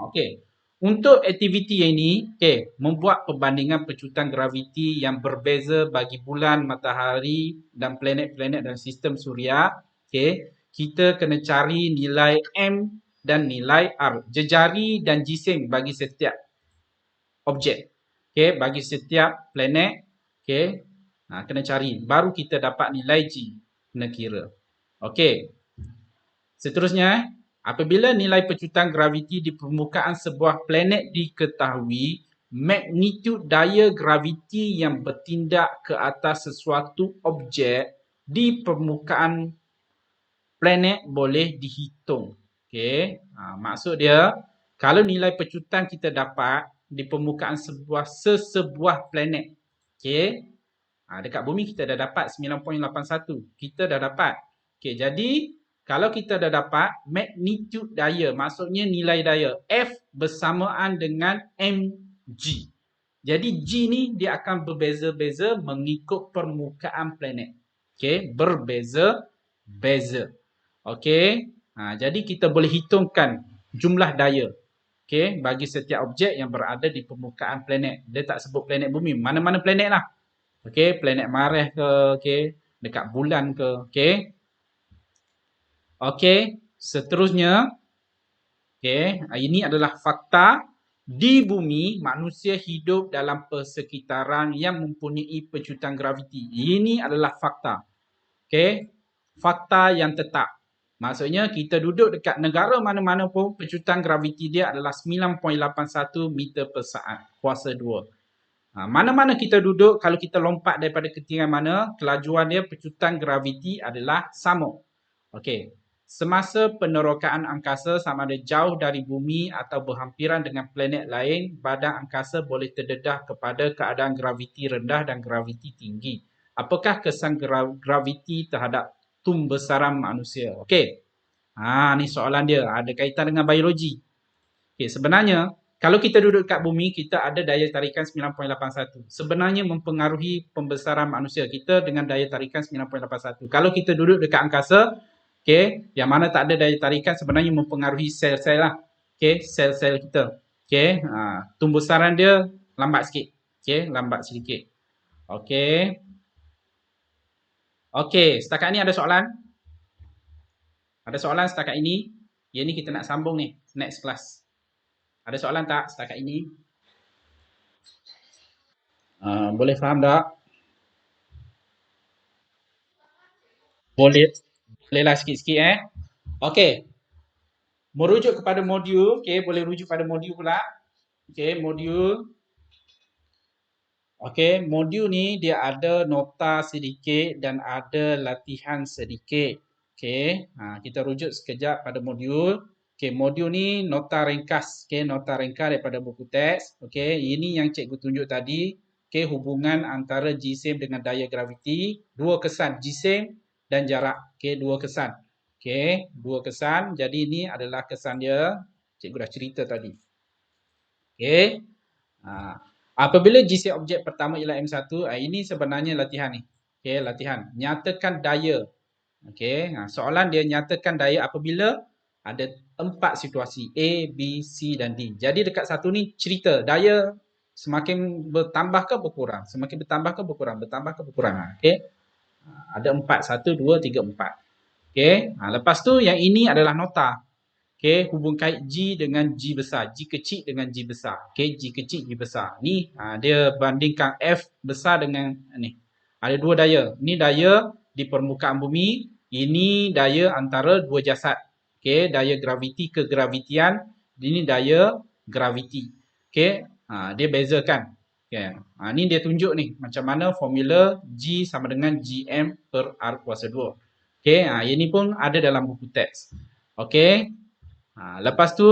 Okey. Untuk aktiviti ini, okey, membuat perbandingan pecutan graviti yang berbeza bagi bulan, matahari dan planet-planet dan sistem suria. Okey, kita kena cari nilai M dan nilai R, jejari dan jisim bagi setiap objek. Okey, bagi setiap planet, okey, kena cari. Baru kita dapat nilai G, kena kira. Okey. Seterusnya, apabila nilai pecutan graviti di permukaan sebuah planet diketahui, magnitud daya graviti yang bertindak ke atas sesuatu objek di permukaan planet boleh dihitung. Okey, maksud dia, kalau nilai pecutan kita dapat di permukaan sesebuah planet, okey, dekat bumi kita dah dapat 9.81. Kita dah dapat. Okey, jadi kalau kita dah dapat magnitude daya, maksudnya nilai daya F bersamaan dengan mg. Jadi G ni dia akan berbeza-beza mengikut permukaan planet. Okey, berbeza-beza. Okey, jadi kita boleh hitungkan jumlah daya. Okey, bagi setiap objek yang berada di permukaan planet. Dia tak sebut planet bumi, mana-mana planet lah. Okey, planet Mareh ke, okey, dekat bulan ke, okey. Okey, seterusnya, okey, ini adalah fakta di bumi manusia hidup dalam persekitaran yang mempunyai pecutan graviti. Ini adalah fakta. Okey, fakta yang tetap. Maksudnya kita duduk dekat negara mana-mana pun pecutan graviti dia adalah 9.81 meter per saat kuasa 2. Mana-mana kita duduk, kalau kita lompat daripada ketinggian mana, kelajuan dia pecutan graviti adalah sama. Okey. Semasa penerokaan angkasa sama ada jauh dari bumi atau berhampiran dengan planet lain, badan angkasa boleh terdedah kepada keadaan graviti rendah dan graviti tinggi. Apakah kesan graviti terhadap tumbesaran manusia? Okey. Ni soalan dia, ada kaitan dengan biologi. Okey, sebenarnya kalau kita duduk kat bumi, kita ada daya tarikan 9.81. Sebenarnya mempengaruhi pembesaran manusia kita dengan daya tarikan 9.81. Kalau kita duduk dekat angkasa, okey, yang mana tak ada daya tarikan, sebenarnya mempengaruhi sel-sel lah. Okey, sel-sel kita. Okey, tumbesaran dia lambat sikit. Okey, lambat sedikit. Okey. Okey, setakat ni ada soalan? Ada soalan setakat ini? Yang ni kita nak sambung ni, next class. Ada soalan tak setakat ini? Boleh faham tak? Boleh. Bolehlah sikit-sikit Okey, merujuk kepada modul, okey, boleh rujuk pada modul pula. Okey, modul. Okey, modul ni dia ada nota sedikit dan ada latihan sedikit. Okey, kita rujuk sekejap pada modul. Okey, modul ni nota ringkas. Okey, nota ringkas daripada buku teks. Okey, ini yang cikgu tunjuk tadi. Okey, hubungan antara jisim dengan daya graviti. Dua kesan jisim dan jarak. Okey, dua kesan. Okey, dua kesan. Jadi ini adalah kesan dia. Cikgu dah cerita tadi. Okey. Apabila GC objek pertama ialah M1, ini sebenarnya latihan ni. Okey, latihan. Nyatakan daya. Okey, soalan dia nyatakan daya apabila ada 4 situasi A, B, C dan D. Jadi dekat satu ni cerita daya semakin bertambah ke berkurang, semakin bertambah ke berkurang, bertambah ke berkurang. Okey. Ada 4, 1, 2, 3, 4. Okey. Lepas tu yang ini adalah nota. Okey, hubung kait G dengan G besar. G kecil dengan G besar. Okey, G kecil, G besar. Ni dia bandingkan F besar dengan ni. Ada dua daya. Ni daya di permukaan bumi. Ini daya antara dua jasad. Okey, daya graviti ke gravitian. Ini daya graviti. Okey, dia bezakan. Okay. Ni dia tunjuk ni macam mana formula G sama dengan GM per R kuasa 2. Okey, ini pun ada dalam buku teks. Okey. Lepas tu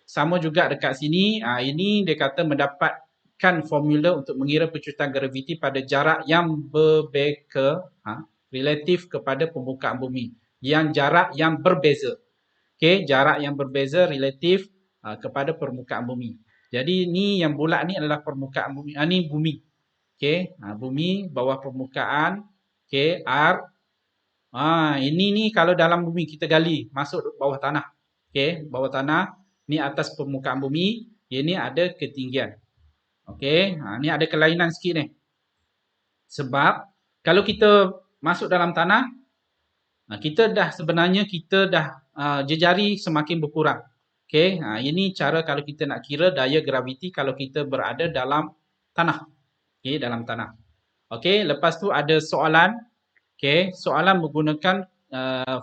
sama juga dekat sini, ini dia kata mendapatkan formula untuk mengira pecutan graviti pada jarak yang berbeza, relatif kepada permukaan bumi. Yang jarak yang berbeza. Okey, jarak yang berbeza relatif kepada permukaan bumi. Jadi ni yang bulat ni adalah permukaan bumi. Ni bumi. Okey, bumi bawah permukaan. Okey, R. Ini ni kalau dalam bumi kita gali masuk bawah tanah. Okey, bawah tanah ni atas permukaan bumi, ini ada ketinggian. Okey, ni ada kelainan sikit ni. Sebab kalau kita masuk dalam tanah, kita dah sebenarnya kita dah jejari semakin berkurang. Okey, ini cara kalau kita nak kira daya graviti kalau kita berada dalam tanah. Okey, dalam tanah. Okey, lepas tu ada soalan. Okey, soalan menggunakan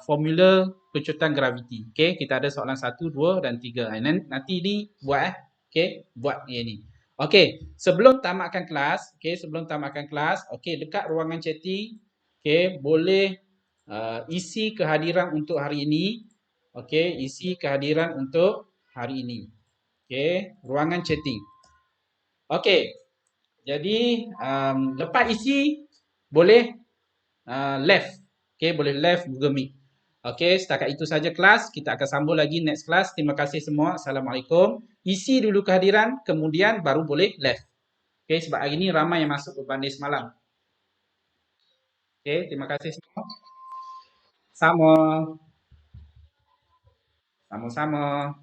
formula pecutan graviti. Okey, kita ada soalan 1, 2 dan 3. Nanti ni buat Okey, buat ni. Okey, sebelum tamatkan kelas, okey, dekat ruangan chatting, okey, boleh isi kehadiran untuk hari ini. Okey, isi kehadiran untuk hari ini. Okey, ruangan chatting. Okey. Jadi lepas isi boleh left. Okey, boleh left Google Meet. Okey, setakat itu saja kelas. Kita akan sambung lagi next kelas. Terima kasih semua. Assalamualaikum. Isi dulu kehadiran, kemudian baru boleh left. Okey, sebab hari ni ramai yang masuk berbanding semalam. Okey, terima kasih semua. Sama. Sama-sama.